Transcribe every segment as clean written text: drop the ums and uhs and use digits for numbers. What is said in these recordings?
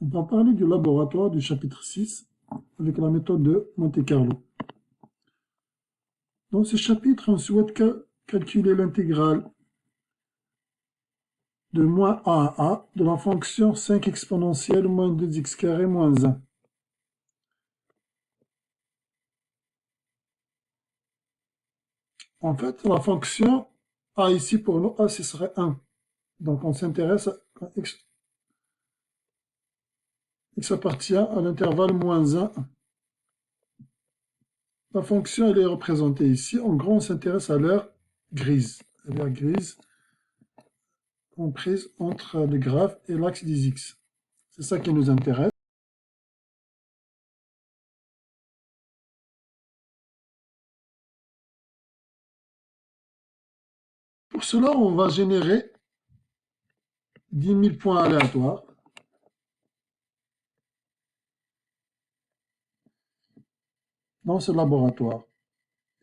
On va parler du laboratoire du chapitre 6 avec la méthode de Monte-Carlo. Dans ce chapitre, on souhaite calculer l'intégrale de moins a à a de la fonction 5 exponentielle moins 2x carré moins 1. En fait, la fonction a ici pour nous, a ce serait 1. Donc on s'intéresse à x appartient à l'intervalle moins 1. La fonction elle est représentée ici. En gros, on s'intéresse à l'heure grise. L'heure grise comprise entre le graphe et l'axe des x. C'est ça qui nous intéresse. Pour cela, on va générer 10 000 points aléatoires. Dans ce laboratoire.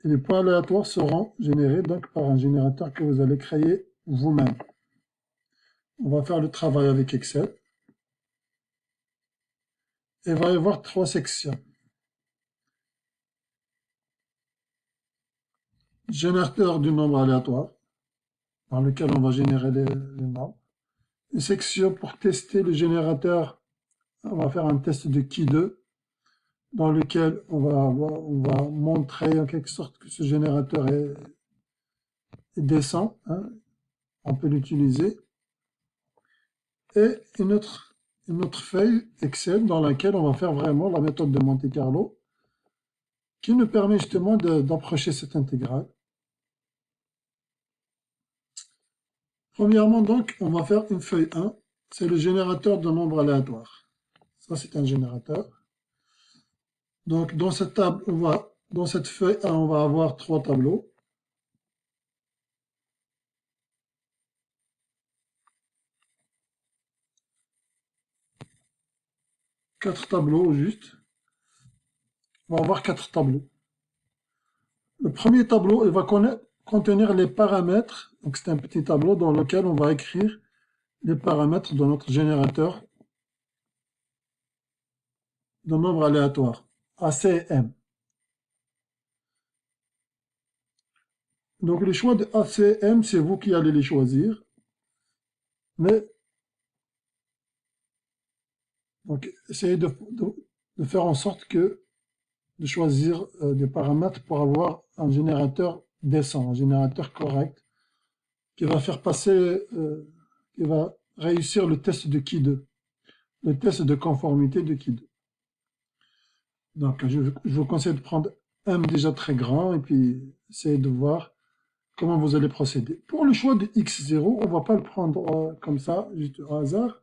Et les points aléatoires seront générés donc par un générateur que vous allez créer vous-même. On va faire le travail avec Excel. Et il va y avoir 3 sections. Générateur du nombre aléatoire, dans lequel on va générer les nombres. Une section pour tester le générateur. On va faire un test de qui2, dans lequel on va montrer en quelque sorte que ce générateur est décent. On peut l'utiliser. Et une autre feuille Excel dans laquelle on va faire vraiment la méthode de Monte-Carlo qui nous permet justement d'approcher cette intégrale. Premièrement, donc, on va faire une feuille 1. C'est le générateur de nombres aléatoires. Ça, c'est un générateur. Donc, dans cette table, dans cette feuille 1, on va avoir 3 tableaux. Quatre tableaux au juste. On va avoir 4 tableaux. Le premier tableau, il va contenir les paramètres. Donc, c'est un petit tableau dans lequel on va écrire les paramètres de notre générateur de nombres aléatoires, ACM. Donc les choix de ACM, c'est vous qui allez les choisir. Mais donc essayez de faire en sorte de choisir des paramètres pour avoir un générateur décent, un générateur correct, qui va faire passer, qui va réussir le test de qui2, le test de conformité de qui2. Donc je vous conseille de prendre un déjà très grand et puis essayer de voir comment vous allez procéder. Pour le choix de x0, on ne va pas le prendre comme ça, juste au hasard.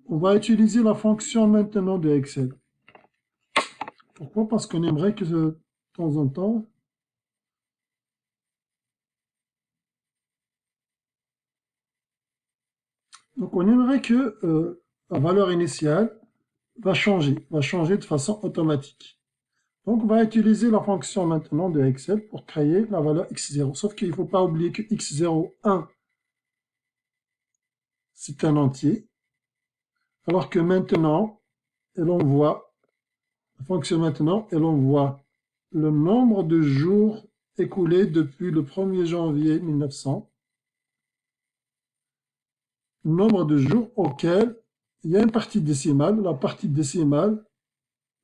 On va utiliser la fonction maintenant de Excel. Pourquoi? Parce qu'on aimerait que de temps en temps, donc on aimerait que la valeur initiale va changer de façon automatique. Donc on va utiliser la fonction maintenant de Excel pour créer la valeur x0. Sauf qu'il ne faut pas oublier que x0, 1, c'est un entier. Alors que maintenant, la fonction maintenant, elle envoie le nombre de jours écoulés depuis le 1er janvier 1900, le nombre de jours auquel il y a une partie décimale. La partie décimale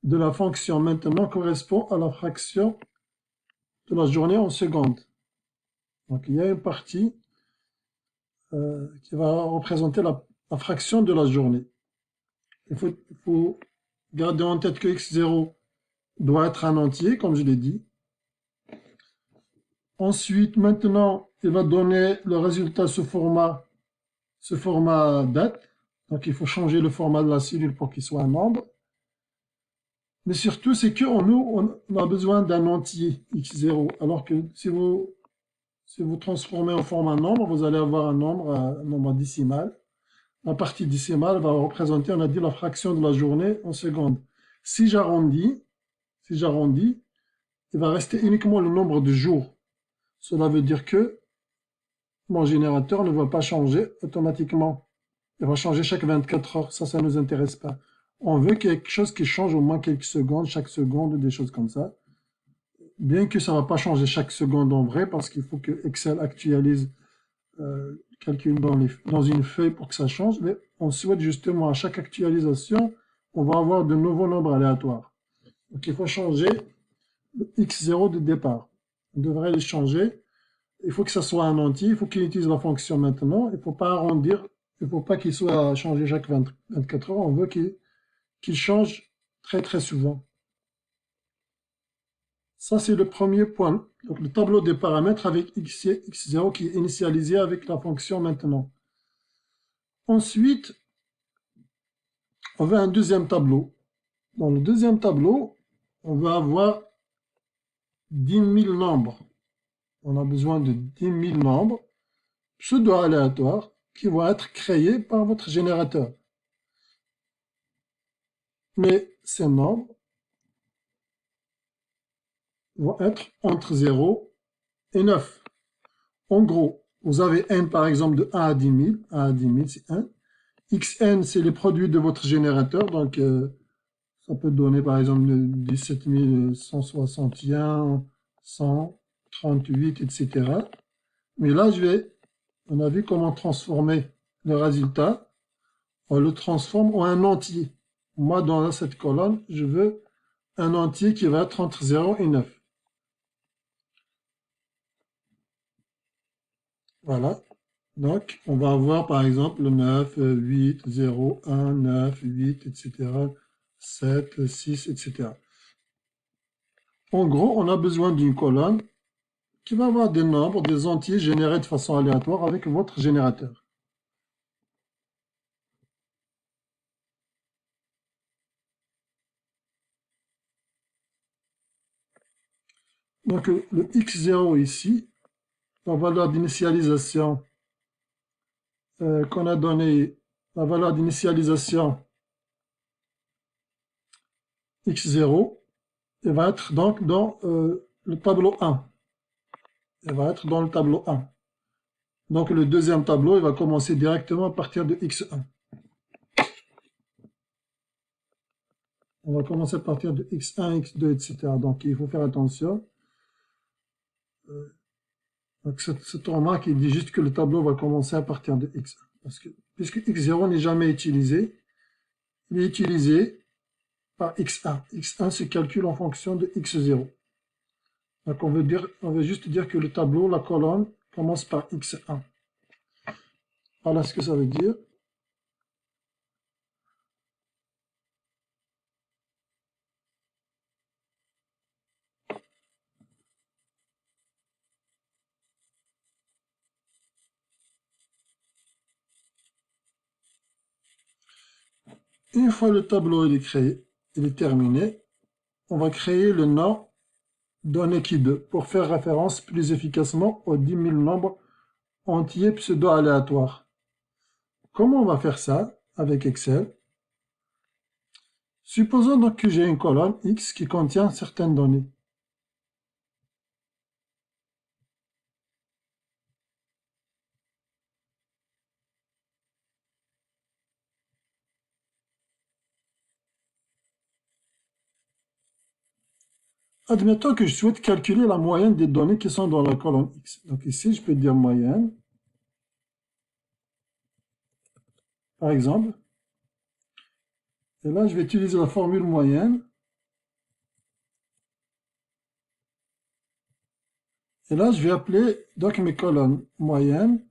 de la fonction maintenant correspond à la fraction de la journée en secondes. Donc il y a une partie qui va représenter la fraction de la journée. Il faut garder en tête que x0 doit être un entier, comme je l'ai dit. Ensuite, maintenant, il va donner le résultat sous ce format date. Donc, il faut changer le format de la cellule pour qu'il soit un nombre. Mais surtout, c'est que on a besoin d'un entier x0. Alors que si vous transformez en format nombre, vous allez avoir un nombre décimal. La partie décimale va représenter, on a dit, la fraction de la journée en secondes. Si j'arrondis, il va rester uniquement le nombre de jours. Cela veut dire que mon générateur ne va pas changer automatiquement. Il va changer chaque 24 heures. Ça ne nous intéresse pas. On veut quelque chose qui change au moins quelques secondes, chaque seconde, des choses comme ça. Bien que ça ne va pas changer chaque seconde en vrai, parce qu'il faut que Excel actualise le calcul dans une feuille pour que ça change, mais on souhaite justement à chaque actualisation, on va avoir de nouveaux nombres aléatoires. Donc il faut changer le x0 de départ. On devrait le changer. Il faut que ça soit un entier, il faut qu'il utilise la fonction maintenant, il ne faut pas arrondir, il ne faut pas qu'il soit changé chaque 24 heures, on veut qu'il change très très souvent. Ça, c'est le premier point. Donc, le tableau des paramètres avec x0 qui est initialisé avec la fonction maintenant. Ensuite, on veut un deuxième tableau. Dans le deuxième tableau, on va avoir 10 000 nombres. On a besoin de 10 000 nombres pseudo-aléatoires qui vont être créés par votre générateur. Mais ces nombres vont être entre 0 et 9. En gros, vous avez n par exemple de 1 à 10 000. 1 à 10 000, c'est 1. Xn, c'est les produits de votre générateur. Donc, ça peut donner par exemple 17 161, 138, etc. Mais là, on a vu comment transformer le résultat. On le transforme en un entier. Moi, dans cette colonne, je veux un entier qui va être entre 0 et 9. Voilà. Donc, on va avoir par exemple 9, 8, 0, 1, 9, 8, etc. 7, 6, etc. En gros, on a besoin d'une colonne qui va avoir des nombres, des entiers générés de façon aléatoire avec votre générateur. Donc, le x0 ici, la valeur d'initialisation qu'on a donné, la valeur d'initialisation x0, elle va être donc dans le tableau 1. Elle va être dans le tableau 1. Donc le deuxième tableau, il va commencer directement à partir de x1. On va commencer à partir de x1, x2, etc. Donc il faut faire attention. Donc cette remarque, il dit juste que le tableau va commencer à partir de x1. Parce que, puisque x0 n'est jamais utilisé, il est utilisé par x1. x1 se calcule en fonction de x0. Donc on veut juste dire que le tableau, la colonne, commence par x1. Voilà ce que ça veut dire. Une fois le tableau il est créé, il est terminé, on va créer le nom donné qui 2 pour faire référence plus efficacement aux 10 000 nombres entiers pseudo-aléatoires. Comment on va faire ça avec Excel? Supposons donc que j'ai une colonne X qui contient certaines données. Admettons que je souhaite calculer la moyenne des données qui sont dans la colonne X. Donc ici, je peux dire moyenne, par exemple. Et là, je vais utiliser la formule moyenne. Et là, je vais appeler donc mes colonnes moyenne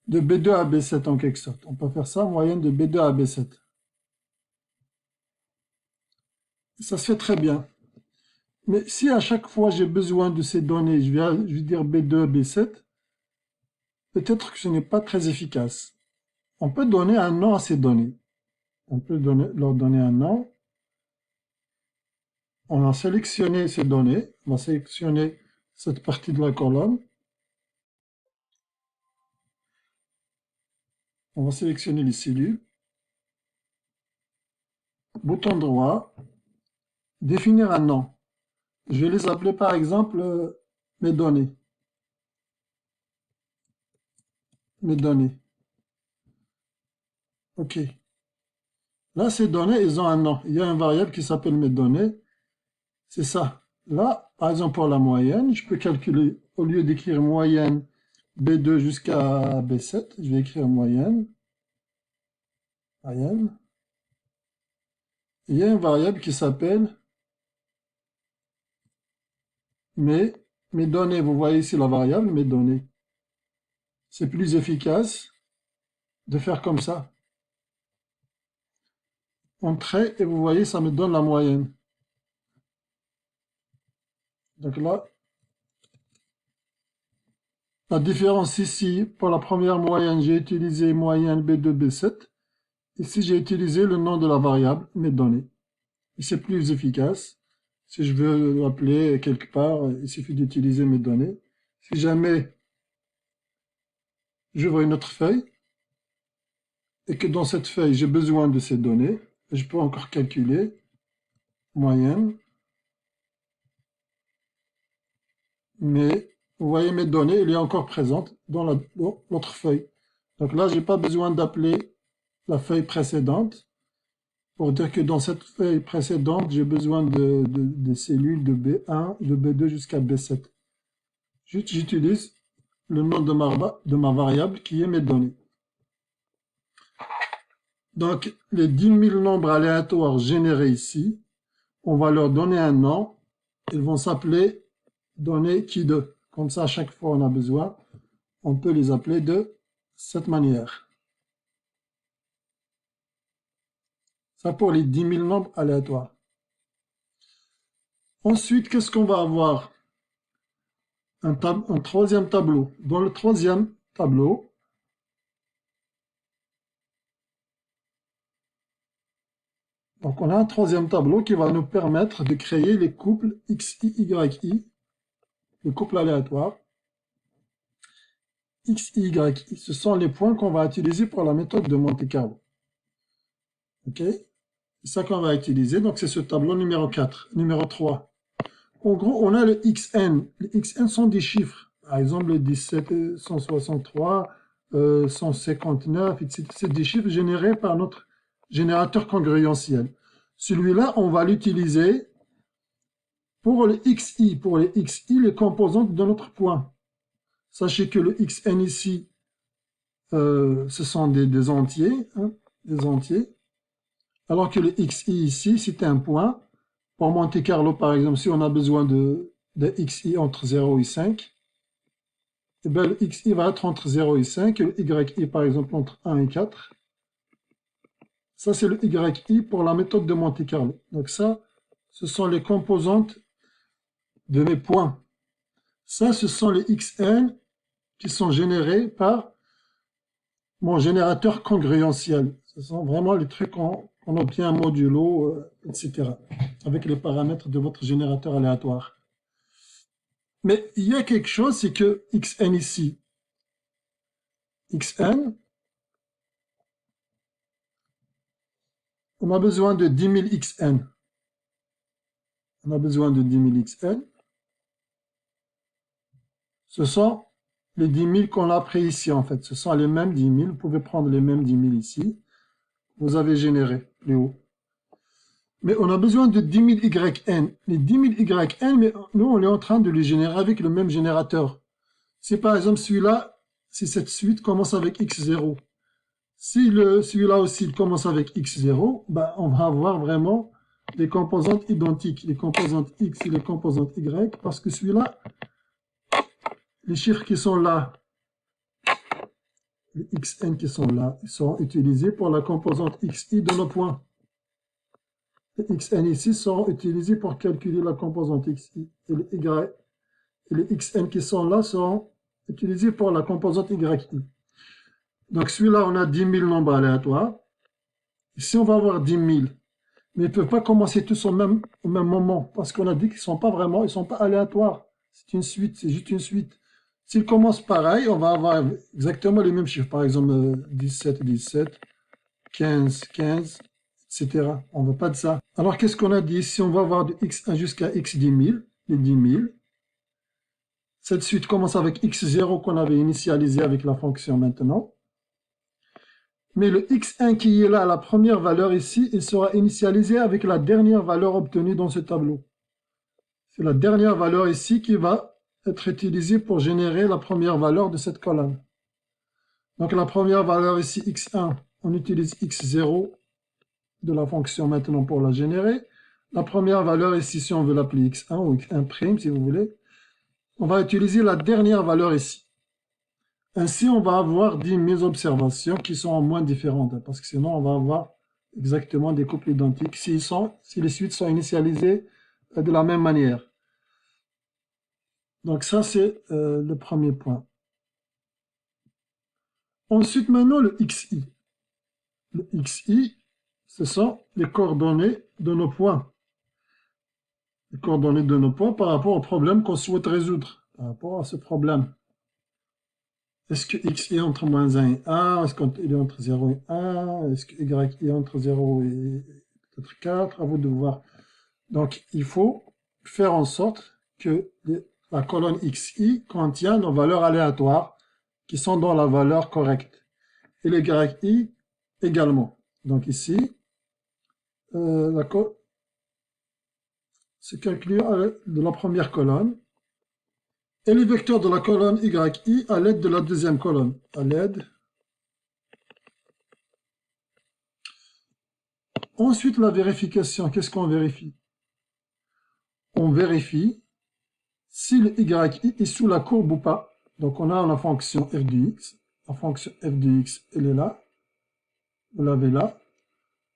de B2 à B7 en quelque sorte. On peut faire ça, moyenne de B2 à B7. Ça se fait très bien. Mais si à chaque fois j'ai besoin de ces données, je vais dire B2, B7, peut-être que ce n'est pas très efficace. On peut donner un nom à ces données. On peut leur donner un nom. On a sélectionné ces données. On va sélectionner cette partie de la colonne. On va sélectionner les cellules. Bouton droit. Définir un nom. Je vais les appeler par exemple mes données. Mes données. OK. Là, ces données, ils ont un nom. Il y a une variable qui s'appelle mes données. C'est ça. Là, par exemple, pour la moyenne, je peux calculer, au lieu d'écrire moyenne B2 jusqu'à B7, je vais écrire moyenne. Moyenne. Il y a une variable qui s'appelle mes données. Vous voyez ici la variable mes données. C'est plus efficace de faire comme ça. Entrée, et vous voyez, ça me donne la moyenne. Donc là, la différence ici, pour la première moyenne, j'ai utilisé moyenne B2, B7. Ici, j'ai utilisé le nom de la variable, mes données. Et c'est plus efficace. Si je veux l'appeler quelque part, il suffit d'utiliser mes données. Si jamais j'ouvre une autre feuille, et que dans cette feuille, j'ai besoin de ces données, je peux encore calculer moyenne, mais vous voyez mes données, elle est encore présente dans l'autre feuille. Donc là, je n'ai pas besoin d'appeler la feuille précédente pour dire que dans cette feuille précédente, j'ai besoin de cellules de B1, de B2 jusqu'à B7. J'utilise le nom de ma variable qui est mes données. Donc, les 10 000 nombres aléatoires générés ici, on va leur donner un nom. Ils vont s'appeler données qui de. Comme ça, à chaque fois on a besoin, on peut les appeler de cette manière. Ça pour les 10 000 nombres aléatoires. Ensuite, qu'est-ce qu'on va avoir? Un troisième tableau. Dans le troisième tableau, donc on a un troisième tableau qui va nous permettre de créer les couples XI, YI, les couples aléatoires. X, Y, ce sont les points qu'on va utiliser pour la méthode de Monte-Carlo. Ok? C'est ça qu'on va utiliser. Donc, c'est ce tableau numéro 4. Numéro 3. En gros, on a le XN. Les XN sont des chiffres. Par exemple, le 17, 163, 159, etc. C'est des chiffres générés par notre générateur congruentiel. Celui-là, on va l'utiliser pour le XI. Pour les XI, les composantes de notre point. Sachez que le XN ici, ce sont des entiers. Hein, des entiers. Alors que le XI ici, c'est un point. Pour Monte Carlo, par exemple, si on a besoin de XI entre 0 et 5, eh bien, le XI va être entre 0 et 5, et le YI, par exemple, entre 1 et 4. Ça, c'est le YI pour la méthode de Monte Carlo. Donc ça, ce sont les composantes de mes points. Ça, ce sont les XN qui sont générés par mon générateur congruentiel. Ce sont vraiment les trucs qu'on obtient modulo, etc. avec les paramètres de votre générateur aléatoire. Mais il y a quelque chose, c'est que Xn ici, Xn, on a besoin de 10 000 Xn. On a besoin de 10 000 Xn. Ce sont les 10 000 qu'on a pris ici, en fait. Ce sont les mêmes 10 000. Vous pouvez prendre les mêmes 10 000 ici. Vous avez généré plus haut. Mais on a besoin de 10 000 YN. Les 10 000 YN, mais nous, on est en train de les générer avec le même générateur. Si par exemple celui-là, si cette suite commence avec X0, si celui-là aussi il commence avec X0, ben, on va avoir vraiment des composantes identiques, les composantes X et les composantes Y, parce que celui-là, les chiffres qui sont là, les Xn qui sont là, ils sont utilisés pour la composante Xi de nos points. Les Xn ici seront utilisés pour calculer la composante Xi. Et les Y et les Xn qui sont là seront utilisés pour la composante YI. Donc celui-là, on a 10 000 nombres aléatoires. Ici, on va avoir 10 000. Mais ils ne peuvent pas commencer tous au même moment, parce qu'on a dit qu'ils ne sont pas vraiment, ils sont pas aléatoires. C'est une suite, c'est juste une suite. S'ils commencent pareil, on va avoir exactement les mêmes chiffres. Par exemple, 17, 17, 15, 15, etc. On ne veut pas de ça. Alors, qu'est-ce qu'on a dit ici? On va avoir de x1 jusqu'à x 10 000, les 10 000. Cette suite commence avec x0 qu'on avait initialisé avec la fonction maintenant. Mais le x1 qui est là, la première valeur ici, il sera initialisé avec la dernière valeur obtenue dans ce tableau. C'est la dernière valeur ici qui va être utilisée pour générer la première valeur de cette colonne. Donc la première valeur ici, x1, on utilise x0 de la fonction maintenant pour la générer. La première valeur ici, si on veut l'appeler x1 ou x1' si vous voulez, on va utiliser la dernière valeur ici. Ainsi, on va avoir 10 000 observations qui sont en moins différentes, parce que sinon, on va avoir exactement des couples identiques si les suites sont initialisées de la même manière. Donc ça, c'est le premier point. Ensuite, maintenant, le xi. Le xi, ce sont les coordonnées de nos points. Les coordonnées de nos points par rapport au problème qu'on souhaite résoudre, par rapport à ce problème. Est-ce que x est entre moins 1 et 1? Est-ce qu'il est entre 0 et 1? Est-ce que y est entre 0 et peut-être 4? À vous de voir. Donc, il faut faire en sorte que la colonne xi contient nos valeurs aléatoires qui sont dans la valeur correcte. Et les yi également. Donc ici, c'est calculé de la première colonne. Et les vecteurs de la colonne yi à l'aide de la deuxième colonne. À l'aide. Ensuite, la vérification. Qu'est-ce qu'on vérifie? On vérifie si le yi est sous la courbe ou pas. Donc, on a la fonction f de x. La fonction f de x, elle est là. Vous l'avez là.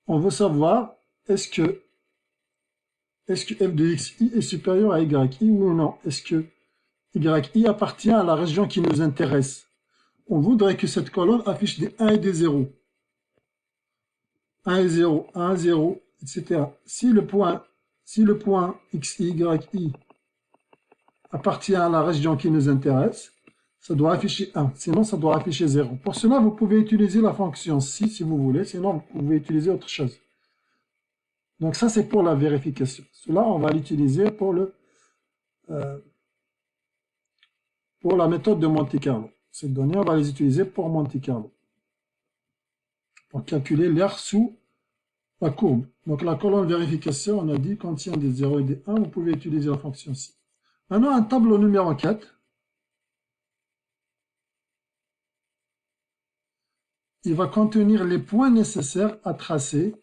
On veut savoir, est-ce que f de x est supérieur à yi ou non? Est-ce que yi appartient à la région qui nous intéresse? On voudrait que cette colonne affiche des 1 et des 0. 1 et 0, 1, 0, etc. Si le point xi, yi appartient à la région qui nous intéresse, ça doit afficher 1, sinon ça doit afficher 0. Pour cela, vous pouvez utiliser la fonction si vous voulez, sinon vous pouvez utiliser autre chose. Donc ça, c'est pour la vérification. Cela, on va l'utiliser pour la méthode de Monte Carlo. Ces données, on va les utiliser pour Monte Carlo. Pour calculer l'air sous la courbe. Donc la colonne vérification, on a dit, contient des 0 et des 1. Vous pouvez utiliser la fonction ci. Maintenant, un tableau numéro 4. Il va contenir les points nécessaires à tracer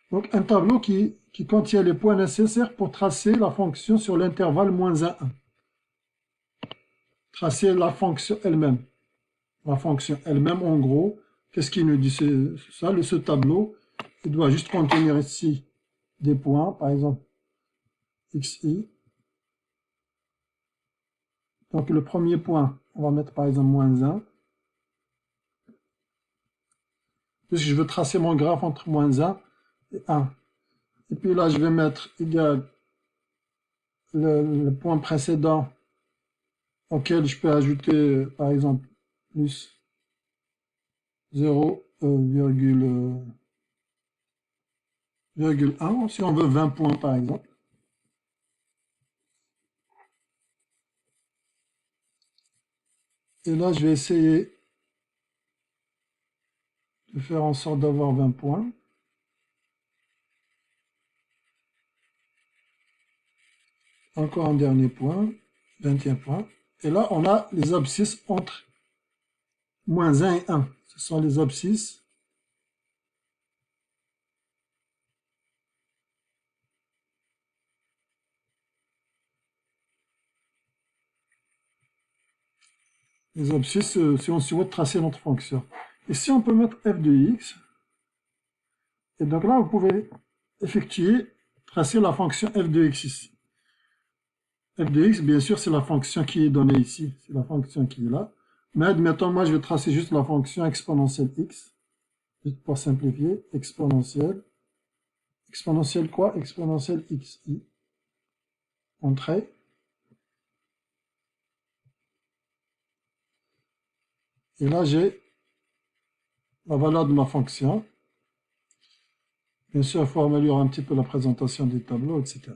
donc un tableau qui contient les points nécessaires pour tracer la fonction sur l'intervalle moins 1, 1. Tracer la fonction elle-même. La fonction elle-même, en gros, qu'est-ce qu'il nous dit? Ce tableau, il doit juste contenir ici des points, par exemple, xi. Donc le premier point, on va mettre par exemple moins 1. Puisque je veux tracer mon graphe entre moins 1 et 1. Et puis là, je vais mettre égal le point précédent auquel je peux ajouter, par exemple, plus 0,1, si on veut 20 points par exemple. Et là, je vais essayer de faire en sorte d'avoir 20 points. Encore un dernier point, 21 points. Et là, on a les abscisses entre moins 1 et 1. Ce sont les abscisses si on souhaite tracer notre fonction. Et si on peut mettre f de x, et donc là, vous pouvez tracer la fonction f de x ici. F de x, bien sûr, c'est la fonction qui est donnée ici. C'est la fonction qui est là. Mais admettons, moi, je vais tracer juste la fonction exponentielle x. Juste pour simplifier, exponentielle. Exponentielle quoi? Exponentielle xi. Entrée. Et là, j'ai la valeur de ma fonction. Bien sûr, il faut améliorer un petit peu la présentation des tableaux, etc.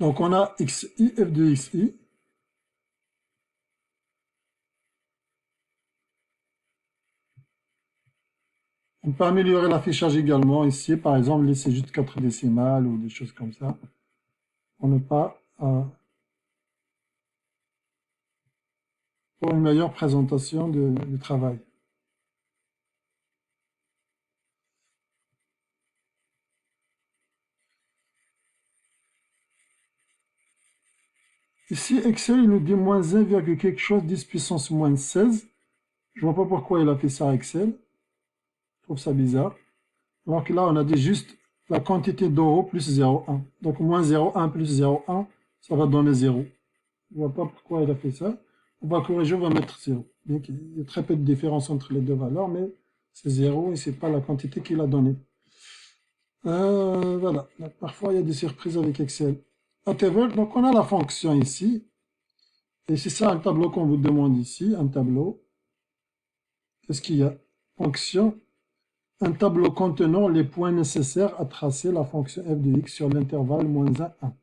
Donc on a xi, f de xi. On peut améliorer l'affichage également ici, par exemple laisser juste 4 décimales ou des choses comme ça, pour ne pas pour une meilleure présentation du travail. Ici, Excel, il nous dit moins 1, quelque chose, 10 puissance moins 16. Je vois pas pourquoi il a fait ça à Excel. Je trouve ça bizarre. Alors que là, on a dit juste la quantité d'euros plus 0,1. Donc, moins 0,1 plus 0,1, ça va donner 0. Je vois pas pourquoi il a fait ça. On va corriger, on va mettre 0. Donc, il y a très peu de différence entre les deux valeurs, mais c'est 0 et c'est pas la quantité qu'il a donnée. Voilà. Donc, parfois, il y a des surprises avec Excel. Donc, on a la fonction ici. Et c'est ça un tableau qu'on vous demande ici, un tableau. Qu'est-ce qu'il y a? Fonction. Un tableau contenant les points nécessaires à tracer la fonction f de x sur l'intervalle moins 1, 1.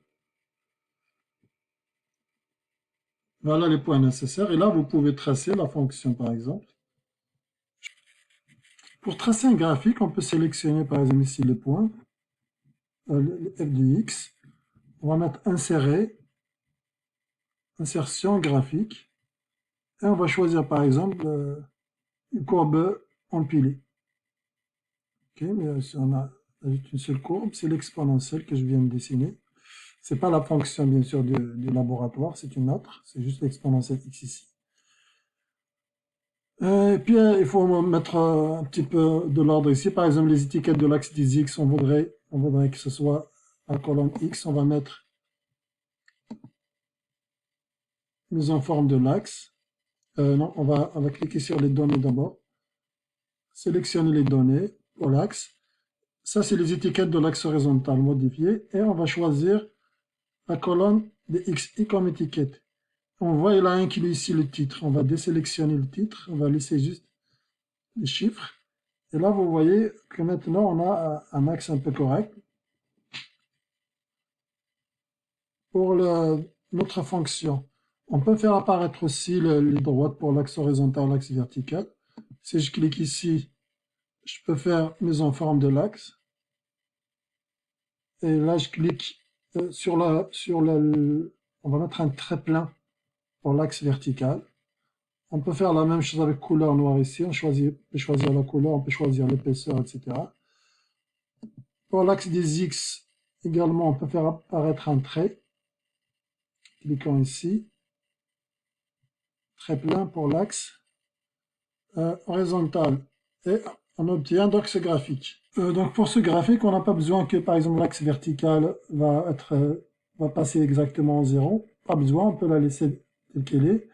Voilà les points nécessaires. Et là, vous pouvez tracer la fonction, par exemple. Pour tracer un graphique, on peut sélectionner, par exemple, ici les points, le f de x. On va mettre insérer, insertion graphique. Et on va choisir, par exemple, une courbe empilée. Ok, mais si on a une seule courbe, c'est l'exponentielle que je viens de dessiner. C'est pas la fonction, bien sûr, du laboratoire, c'est une autre. C'est juste l'exponentielle x ici. Et puis, il faut mettre un petit peu de l'ordre ici. Par exemple, les étiquettes de l'axe des x, on voudrait que ce soit la colonne x. On va mettre mise en forme de l'axe. Non, on va cliquer sur les données d'abord. Sélectionner les données pour l'axe. Ça, c'est les étiquettes de l'axe horizontal modifié. Et on va choisir la colonne de xi comme étiquette. On voit, il a inclus ici le titre. On va désélectionner le titre. On va laisser juste les chiffres. Et là, vous voyez que maintenant, on a un axe un peu correct. Pour notre fonction, on peut faire apparaître aussi les droites pour l'axe horizontal et l'axe vertical. Si je clique ici, je peux faire mise en forme de l'axe. Et là, je clique on va mettre un trait plein pour l'axe vertical. On peut faire la même chose avec couleur noire ici. On peut choisir la couleur, on peut choisir l'épaisseur, etc. Pour l'axe des X, également, on peut faire apparaître un trait. Cliquons ici. Trait plein pour l'axe horizontal. Et on obtient donc ce graphique. Donc pour ce graphique, on n'a pas besoin que, par exemple, l'axe vertical va passer exactement en 0. Pas besoin, on peut la laisser telle qu'elle est.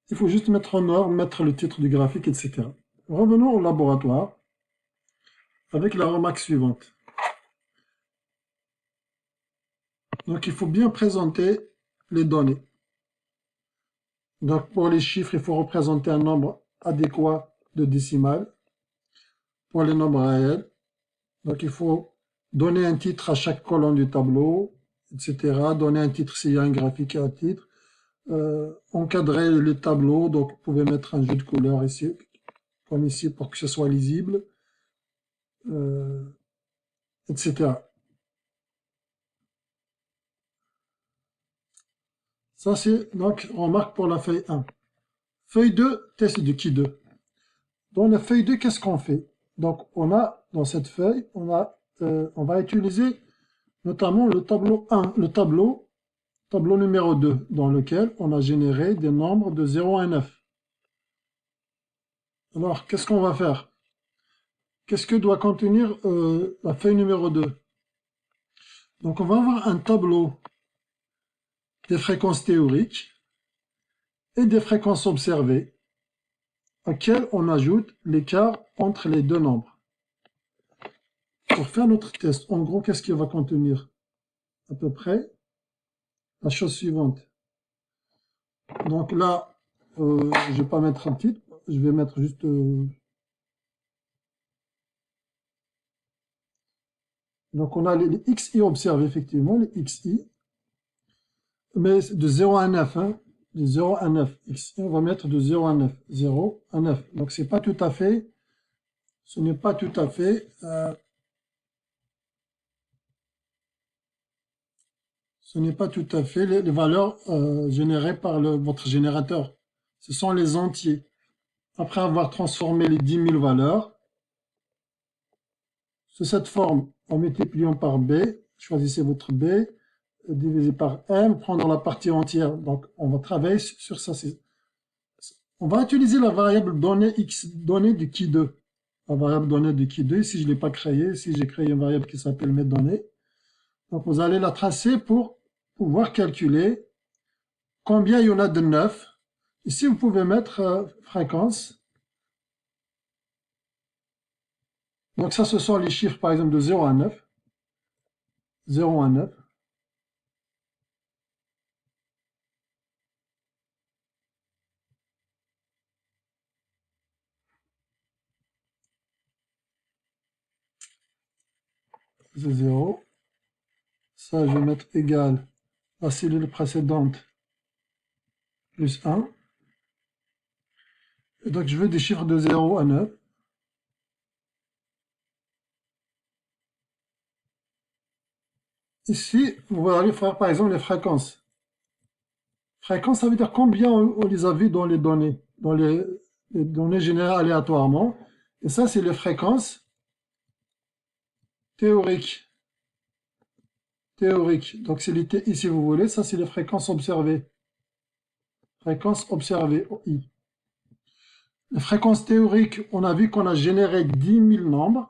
Il faut juste mettre en ordre, mettre le titre du graphique, etc. Revenons au laboratoire avec la remarque suivante. Donc il faut bien présenter les données. Donc pour les chiffres, il faut représenter un nombre adéquat de décimales. Pour les nombres réels, donc il faut donner un titre à chaque colonne du tableau, etc. Donner un titre s'il y a un graphique à titre. Encadrer le tableau, donc vous pouvez mettre un jeu de couleurs ici, comme ici, pour que ce soit lisible, etc. Ça, c'est donc remarque pour la feuille 1. Feuille 2, test de qui 2. Dans la feuille 2, qu'est-ce qu'on fait? Donc, on a, dans cette feuille, on va utiliser notamment le tableau 1, le tableau numéro 2, dans lequel on a généré des nombres de 0 à 9. Alors, qu'est-ce qu'on va faire? Qu'est-ce que doit contenir la feuille numéro 2? Donc, on va avoir un tableau des fréquences théoriques et des fréquences observées, auxquelles on ajoute l'écart entre les deux nombres. Pour faire notre test, en gros, qu'est-ce qu'il va contenir? À peu près la chose suivante. Donc là, je ne vais pas mettre un titre, je vais mettre juste Donc on a les xi observés, effectivement, les xi, mais de 0 à 9, hein, de 0 à 9. Xi, on va mettre de 0 à 9, 0 à 9. Donc c'est pas tout à fait, ce n'est pas tout à fait, ce n'est pas tout à fait les valeurs générées par votre générateur. Ce sont les entiers. Après avoir transformé les 10 000 valeurs, sous cette forme, en multipliant par b, choisissez votre b, divisé par m, prendre la partie entière. Donc, on va travailler sur ça. On va utiliser la variable donnée x, donnée de qui 2. La variable donnée de qui 2, ici je ne l'ai pas créée, ici j'ai créé une variable qui s'appelle mes données. Donc, vous allez la tracer pour pouvoir calculer combien il y en a de 9. Ici, vous pouvez mettre fréquence. Donc ça, ce sont les chiffres, par exemple, de 0 à 9. 0 à 9. C'est 0. Ça, je vais mettre égal à la cellule précédente plus 1. Et donc, je veux des chiffres de 0 à 9. Ici, vous allez faire, par exemple, les fréquences. Fréquence, ça veut dire combien on les a vues dans les données générées aléatoirement. Et ça, c'est les fréquences théoriques. Donc, c'est les TI, si vous voulez. Ça, c'est les fréquences observées. Fréquences observées, I. Les fréquences théoriques, on a vu qu'on a généré 10 000 nombres.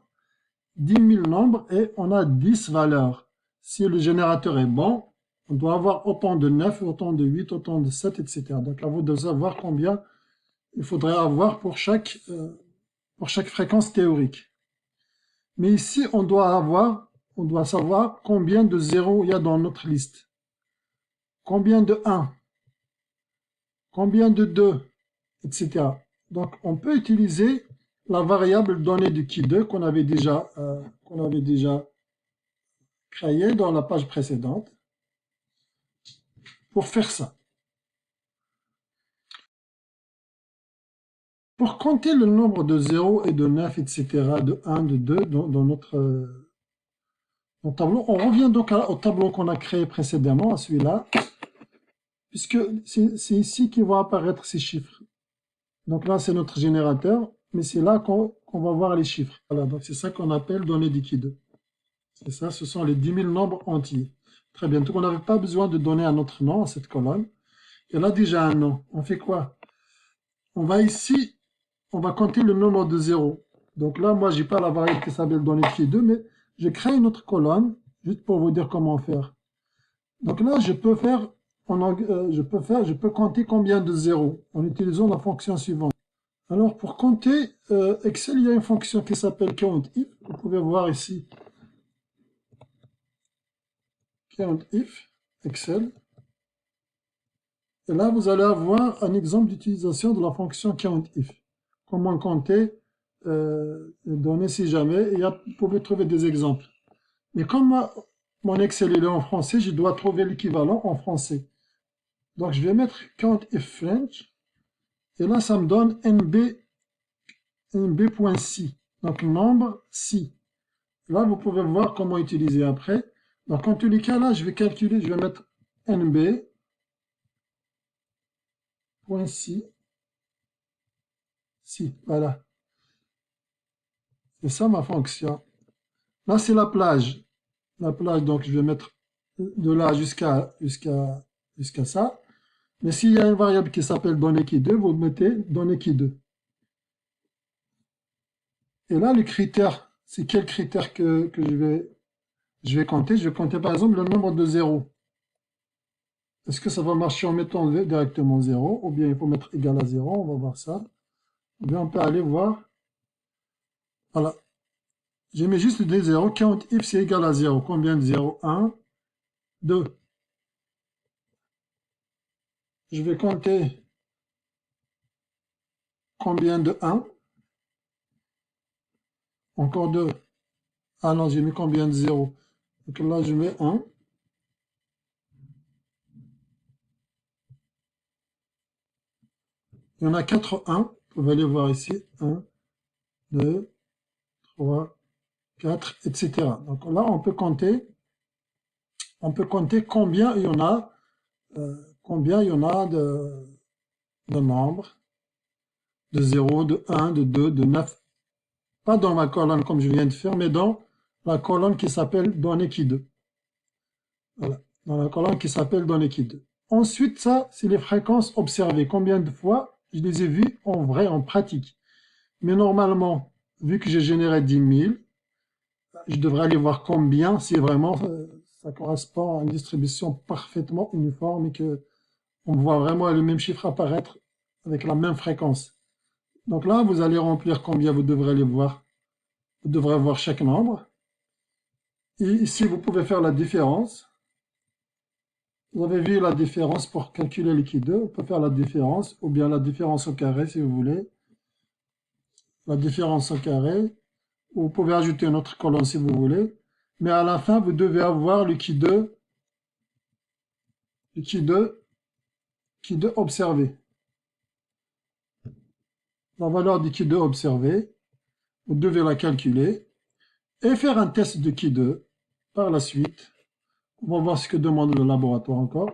10 000 nombres et on a 10 valeurs. Si le générateur est bon, on doit avoir autant de 9, autant de 8, autant de 7, etc. Donc, à vous de savoir combien il faudrait avoir pour chaque fréquence théorique. Mais ici, on doit savoir combien de 0 il y a dans notre liste. Combien de 1, combien de 2, etc. Donc, on peut utiliser la variable donnée de qui2 qu'on avait déjà créée dans la page précédente pour faire ça. Pour compter le nombre de 0 et de 9, etc., de 1, de 2 dans notre tableau, on revient donc au tableau qu'on a créé précédemment, à celui-là, puisque c'est ici qu'ils vont apparaître ces chiffres. Donc là, c'est notre générateur, mais c'est là qu'on va voir les chiffres. Voilà, donc c'est ça qu'on appelle données liquides. C'est ça, ce sont les 10 000 nombres entiers. Très bien, donc on n'avait pas besoin de donner un autre nom à cette colonne. Elle a déjà un nom. On fait quoi? On va ici, on va compter le nombre de 0. Donc là, moi, j'ai pas la variable qui s'appelle données qui 2, mais je crée une autre colonne, juste pour vous dire comment faire. Donc là, je peux compter combien de 0 en utilisant la fonction suivante. Alors, pour compter, Excel, il y a une fonction qui s'appelle COUNTIF. Vous pouvez voir ici. COUNTIF, Excel. Et là, vous allez avoir un exemple d'utilisation de la fonction COUNTIF. Comment compter les données si jamais. Et vous pouvez trouver des exemples. Mais comme mon Excel est en français, je dois trouver l'équivalent en français. Donc, je vais mettre COUNTIF French. Et là, ça me donne nb.si. Donc, nombre si. Là, vous pouvez voir comment utiliser après. Donc, en tous les cas, là, je vais calculer, je vais mettre nb.si. Si, voilà. C'est ça ma fonction. Là, c'est la plage. La plage, donc, je vais mettre de là jusqu'à ça. Mais s'il y a une variable qui s'appelle données qui 2, vous mettez données qui 2. Et là, le critère, c'est quel critère que je vais compter? Je vais compter, par exemple, le nombre de 0. Est-ce que ça va marcher en mettant directement 0, ou bien il faut mettre égal à 0, on va voir ça. Ou bien on peut aller voir. Voilà. J'ai mis juste des 0, count if c'est égal à 0. Combien de 0? 1, 2. Je vais compter combien de 1. Encore 2. Ah non, j'ai mis combien de 0? Donc là, je mets 1. Il y en a 4 1. Vous pouvez aller voir ici. 1, 2, 3, 4, etc. Donc là, on peut compter combien il y en a, de nombres, de 0, de 1, de 2, de 9. Pas dans ma colonne comme je viens de faire, mais dans la colonne qui s'appelle données qui 2. Voilà, dans la colonne qui s'appelle données qui 2. Ensuite, ça, c'est les fréquences observées. Combien de fois je les ai vues en vrai, en pratique. Mais normalement, vu que j'ai généré 10 000, je devrais aller voir combien, si vraiment ça correspond à une distribution parfaitement uniforme et que on voit vraiment le même chiffre apparaître avec la même fréquence. Donc là, vous allez remplir combien vous devrez aller voir. Vous devrez voir chaque nombre. Et ici, vous pouvez faire la différence. Vous avez vu la différence pour calculer l'équipe 2. On peut faire la différence, ou bien la différence au carré si vous voulez. La différence au carré. Vous pouvez ajouter une autre colonne si vous voulez. Mais à la fin, vous devez avoir le qui 2 observé. La valeur du qui 2 observé, vous devez la calculer et faire un test de qui 2 par la suite. On va voir ce que demande le laboratoire encore.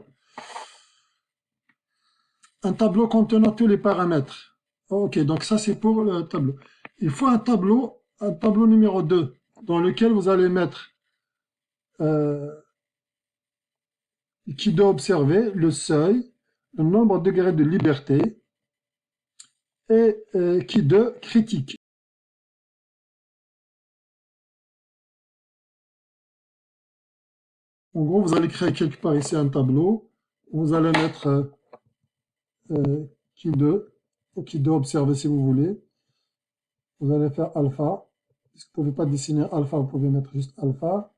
Un tableau contenant tous les paramètres. Ok, donc ça c'est pour le tableau. Il faut un tableau numéro 2, dans lequel vous allez mettre qui doit observer le seuil, le nombre de degrés de liberté et qui de critique. En gros, vous allez créer quelque part ici un tableau. Vous allez mettre qui de, ou qui doit observer si vous voulez. Vous allez faire alpha. Si vous ne pouvez pas dessiner alpha, vous pouvez mettre juste alpha.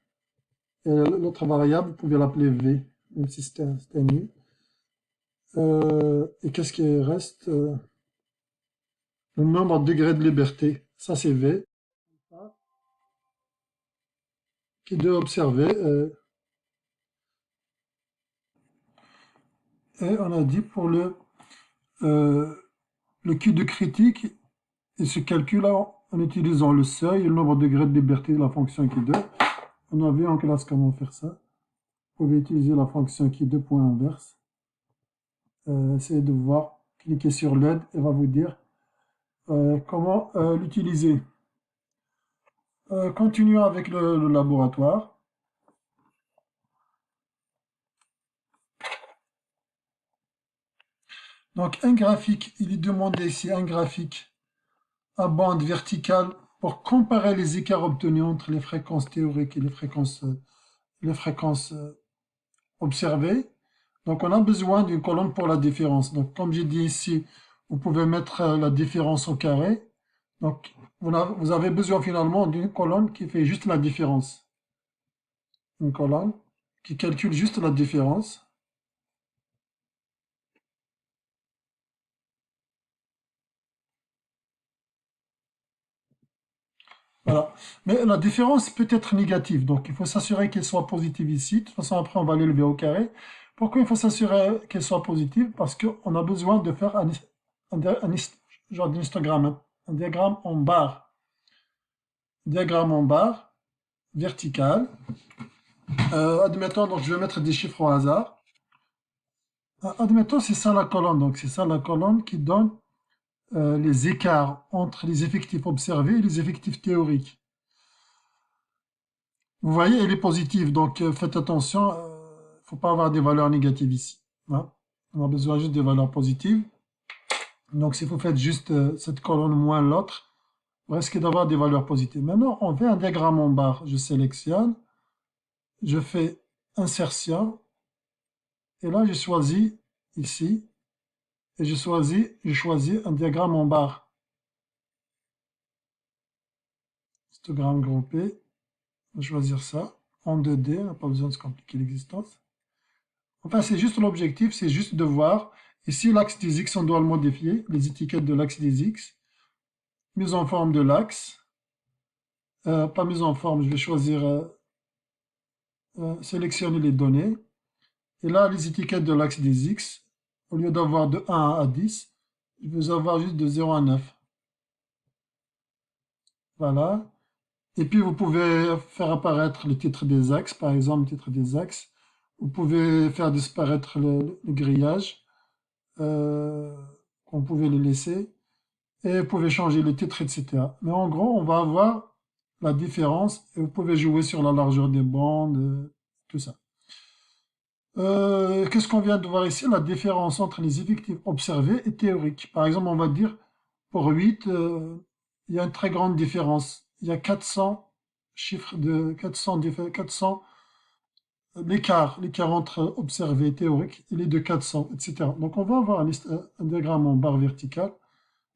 Et l'autre variable, vous pouvez l'appeler V, même si c'était nu. Et qu'est-ce qui reste? Le nombre de degrés de liberté, ça c'est V. Qui doit observer. Et on a dit pour le Q de critique, il se calcule en utilisant le seuil et le nombre de degrés de liberté de la fonction Q2. On a vu en classe comment faire ça. Vous pouvez utiliser la fonction Q2 point inverse. Essayez de voir, cliquez sur l'aide et va vous dire comment l'utiliser. Continuons avec le laboratoire. Donc un graphique, il est demandé ici un graphique à bande verticale pour comparer les écarts obtenus entre les fréquences théoriques et les fréquences observées. Donc on a besoin d'une colonne pour la différence. Donc comme j'ai dit ici, vous pouvez mettre la différence au carré. Donc vous avez besoin finalement d'une colonne qui fait juste la différence. Une colonne qui calcule juste la différence. Voilà. Mais la différence peut être négative, donc il faut s'assurer qu'elle soit positive ici. De toute façon, après, on va l'élever au carré. Pourquoi il faut s'assurer qu'elle soit positive? Parce qu'on a besoin de faire un genre d'histogramme, hein. Un diagramme en barre. Diagramme en barre, vertical. Admettons, donc je vais mettre des chiffres au hasard. Admettons, c'est ça la colonne. Donc c'est ça la colonne qui donne les écarts entre les effectifs observés et les effectifs théoriques. Vous voyez, elle est positive, donc faites attention, il ne faut pas avoir des valeurs négatives ici. Hein. On a besoin juste des valeurs positives. Donc si vous faites juste cette colonne moins l'autre, vous risquez d'avoir des valeurs positives. Maintenant, on fait un diagramme en barre. Je sélectionne, je fais insertion, et là je choisis ici, et je choisis un diagramme en barre. Histogramme groupé, on va choisir ça, en 2D, on n'a pas besoin de se compliquer l'existence. Enfin, c'est juste l'objectif, c'est juste de voir. Ici, l'axe des X, on doit le modifier, les étiquettes de l'axe des X, mise en forme de l'axe, pas mise en forme, je vais choisir sélectionner les données. Et là, les étiquettes de l'axe des X, au lieu d'avoir de 1 à 10, je vais avoir juste de 0 à 9. Voilà. Et puis, vous pouvez faire apparaître le titre des axes, par exemple, le titre des axes. Vous pouvez faire disparaître le grillage. On pouvait le laisser. Et vous pouvez changer le titre, etc. Mais en gros, on va avoir la différence et vous pouvez jouer sur la largeur des bandes, tout ça. Qu'est-ce qu'on vient de voir ici? La différence entre les effectifs observés et théoriques. Par exemple, on va dire pour 8, il y a une très grande différence. Il y a 400 chiffres de 400 l'écart entre observé et théorique, il est de 400, etc. Donc on va avoir un diagramme en barre verticale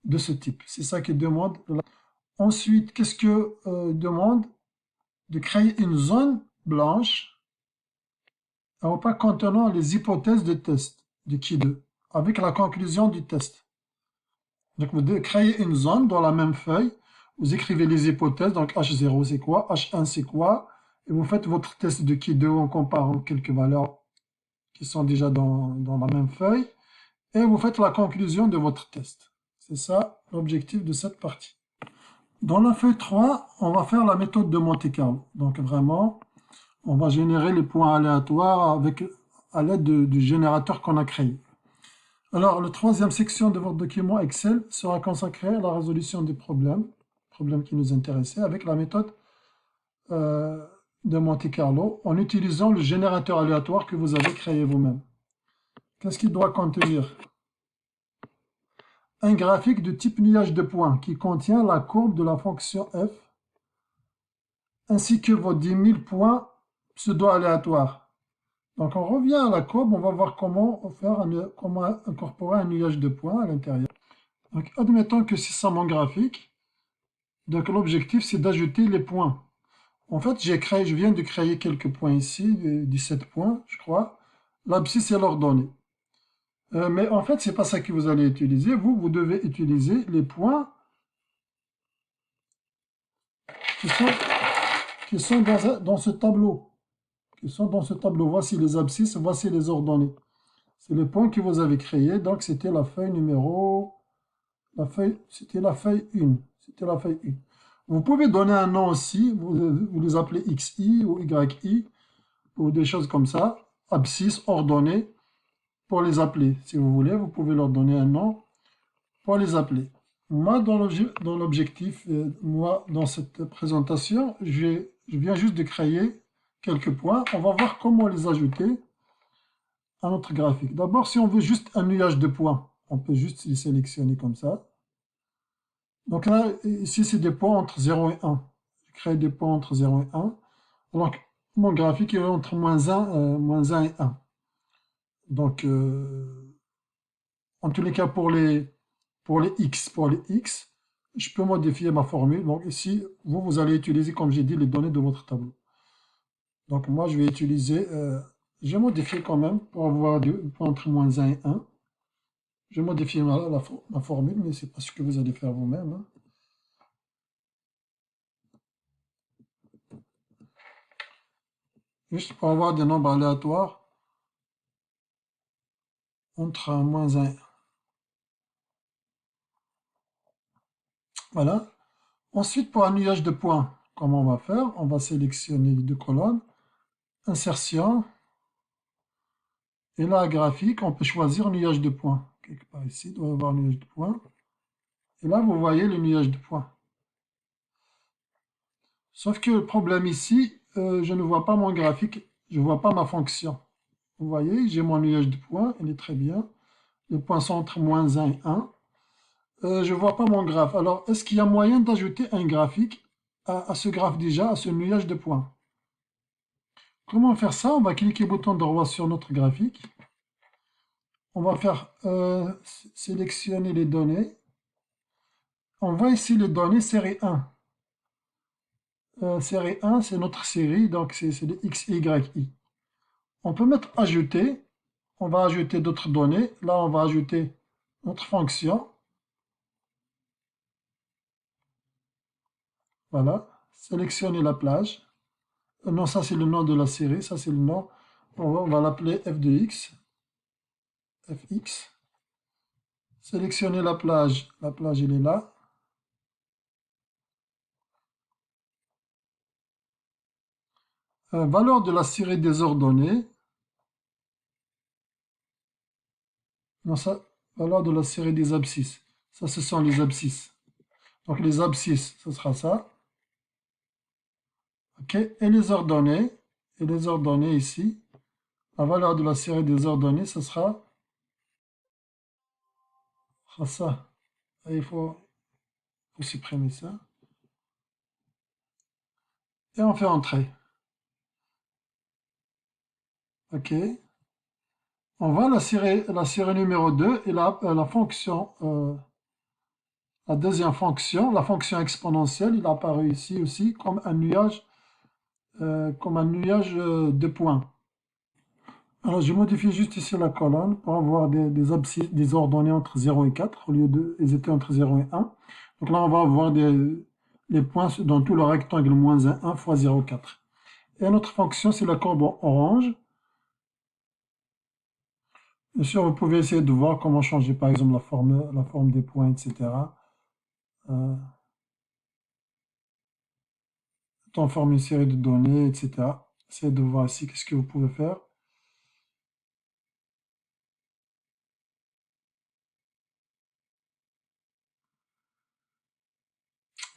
de ce type. C'est ça qu'il demande. Ensuite, qu'est-ce que demande? De créer une zone blanche pas contenant les hypothèses de test de Q2 avec la conclusion du test. Donc vous créez une zone dans la même feuille, vous écrivez les hypothèses, donc H0 c'est quoi, H1 c'est quoi, et vous faites votre test de Q2 en comparant quelques valeurs qui sont déjà dans la même feuille, et vous faites la conclusion de votre test. C'est ça l'objectif de cette partie. Dans la feuille 3, on va faire la méthode de Monte-Carlo. Donc vraiment, on va générer les points aléatoires à l'aide du générateur qu'on a créé. Alors, la troisième section de votre document Excel sera consacrée à la résolution des problèmes qui nous intéressaient, avec la méthode de Monte-Carlo, en utilisant le générateur aléatoire que vous avez créé vous-même. Qu'est-ce qu'il doit contenir? Un graphique de type nuage de points qui contient la courbe de la fonction f, ainsi que vos 10 000 points pseudo-aléatoires. Donc on revient à la courbe, on va voir comment incorporer un nuage de points à l'intérieur. Donc admettons que c'est ça mon graphique. Donc l'objectif c'est d'ajouter les points. En fait je viens de créer quelques points ici, 17 points je crois. L'abscisse est l'ordonnée. Mais en fait c'est pas ça que vous allez utiliser. Vous devez utiliser les points qui sont dans ce tableau. Voici les abscisses, voici les ordonnées. C'est les points que vous avez créés. Donc c'était la feuille numéro... C'était la feuille 1. C'était la feuille 1. Vous pouvez donner un nom aussi. Vous les appelez XI ou YI ou des choses comme ça. Abscisse, ordonnées, pour les appeler. Si vous voulez, vous pouvez leur donner un nom pour les appeler. Moi, dans l'objectif, moi, dans cette présentation, je viens juste de créer quelques points. On va voir comment les ajouter à notre graphique. D'abord, si on veut juste un nuage de points, on peut juste les sélectionner comme ça. Donc là, ici, c'est des points entre 0 et 1. Je crée des points entre 0 et 1. Donc, mon graphique est entre -1 et 1. Donc, en tous les cas, pour les X, je peux modifier ma formule. Donc ici, vous allez utiliser, comme j'ai dit, les données de votre tableau. Donc moi, je vais utiliser, je vais modifier quand même pour avoir des points entre -1 et 1. Je vais modifier ma formule, mais c'est pas ce que vous allez faire vous-même. Hein. Juste pour avoir des nombres aléatoires entre -1 et 1. Voilà. Ensuite, pour un nuage de points, comment on va faire? On va sélectionner les deux colonnes. Insertion. Et là, graphique, on peut choisir nuage de points. Quelque part ici, il doit y avoir un nuage de points. Et là, vous voyez le nuage de points. Sauf que le problème ici, je ne vois pas mon graphique, je ne vois pas ma fonction. Vous voyez, j'ai mon nuage de points, il est très bien. Les points sont entre -1 et 1. Je ne vois pas mon graphe. Alors, est-ce qu'il y a moyen d'ajouter un graphique à ce graphe déjà, à ce nuage de points? Comment faire ça? On va cliquer bouton droit sur notre graphique. On va faire sélectionner les données. On voit ici les données série 1. Série 1, c'est notre série, donc c'est les X, Y, I. On peut mettre ajouter. On va ajouter d'autres données. Là, on va ajouter notre fonction. Voilà, sélectionner la plage. Non, ça c'est le nom de la série, ça c'est le nom. On va l'appeler f de x, fx. Sélectionner la plage elle est là. Valeur de la série des ordonnées. Non, ça, valeur de la série des abscisses. Ça, ce sont les abscisses. Donc les abscisses, ce sera ça. OK. Et les ordonnées ici, la valeur de la série des ordonnées, ce sera ça. Et il faut supprimer ça. Et on fait entrer. OK. On voit la série numéro 2 et la fonction, la deuxième fonction, la fonction exponentielle, il apparaît ici aussi comme un nuage de points. Alors, je modifie juste ici la colonne pour avoir des ordonnées entre 0 et 4, au lieu de, ils étaient entre 0 et 1. Donc là, on va avoir les points dans tout le rectangle moins 1 fois 0,4. Et notre fonction, c'est la courbe orange. Bien sûr, vous pouvez essayer de voir comment changer, par exemple, la forme des points, etc. Transformer une série de données, etc. Essayez de voir ici qu'est-ce que vous pouvez faire.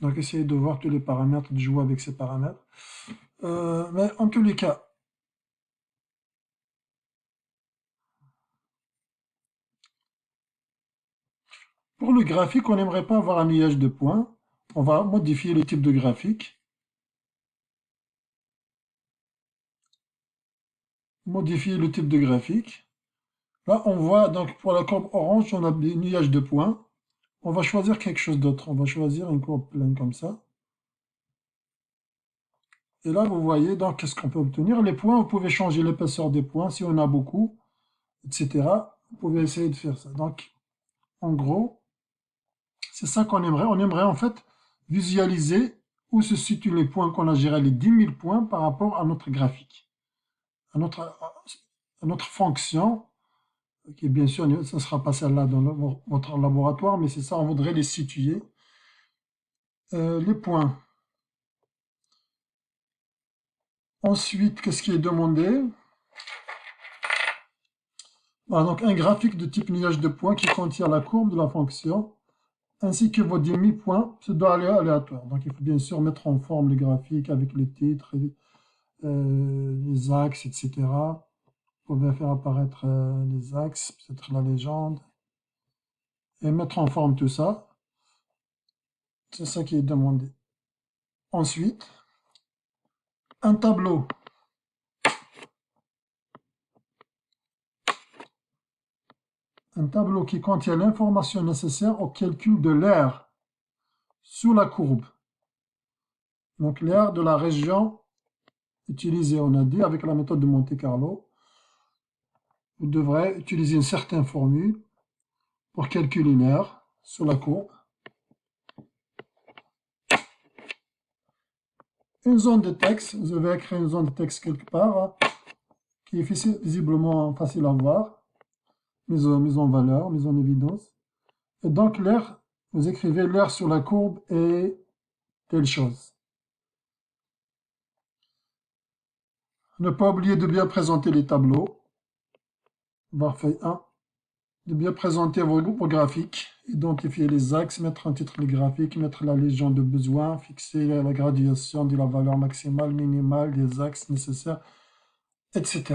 Donc, essayez de voir tous les paramètres, de jouer avec ces paramètres. Mais en tous les cas, pour le graphique, on n'aimerait pas avoir un nuage de points. On va modifier le type de graphique. Modifier le type de graphique. Là, on voit, donc pour la courbe orange, on a des nuages de points. On va choisir quelque chose d'autre. On va choisir une courbe pleine comme ça. Et là, vous voyez, donc, qu'est-ce qu'on peut obtenir? Les points, vous pouvez changer l'épaisseur des points si on a beaucoup, etc. Vous pouvez essayer de faire ça. Donc, en gros, c'est ça qu'on aimerait. On aimerait en fait visualiser où se situent les points qu'on a gérés, les 10 000 points par rapport à notre graphique, à notre fonction, qui bien sûr, ça ne sera pas celle-là dans votre laboratoire, mais c'est ça, on voudrait les situer. Les points. Ensuite, qu'est-ce qui est demandé? Voilà, donc un graphique de type nuage de points qui contient la courbe de la fonction, ainsi que vos 10 000 points, ça doit aller aléatoire. Donc il faut bien sûr mettre en forme le graphique avec les titres, les axes, etc. Vous pouvez faire apparaître les axes, peut-être la légende, et mettre en forme tout ça. C'est ça qui est demandé. Ensuite, un tableau. Un tableau qui contient l'information nécessaire au calcul de l'aire sous la courbe. Donc l'aire de la région utilisée, on a dit, avec la méthode de Monte-Carlo. Vous devrez utiliser une certaine formule pour calculer une aire sur la courbe. Une zone de texte, vous avez écrit une zone de texte quelque part, hein, qui est visiblement facile à voir, mise en valeur, mise en évidence. Et donc l'aire, vous écrivez l'aire sur la courbe est telle chose. Ne pas oublier de bien présenter les tableaux. Parfait 1. De bien présenter vos graphiques, identifier les axes, mettre un titre de graphique, mettre la légende de besoin, fixer la graduation de la valeur maximale, minimale des axes nécessaires, etc.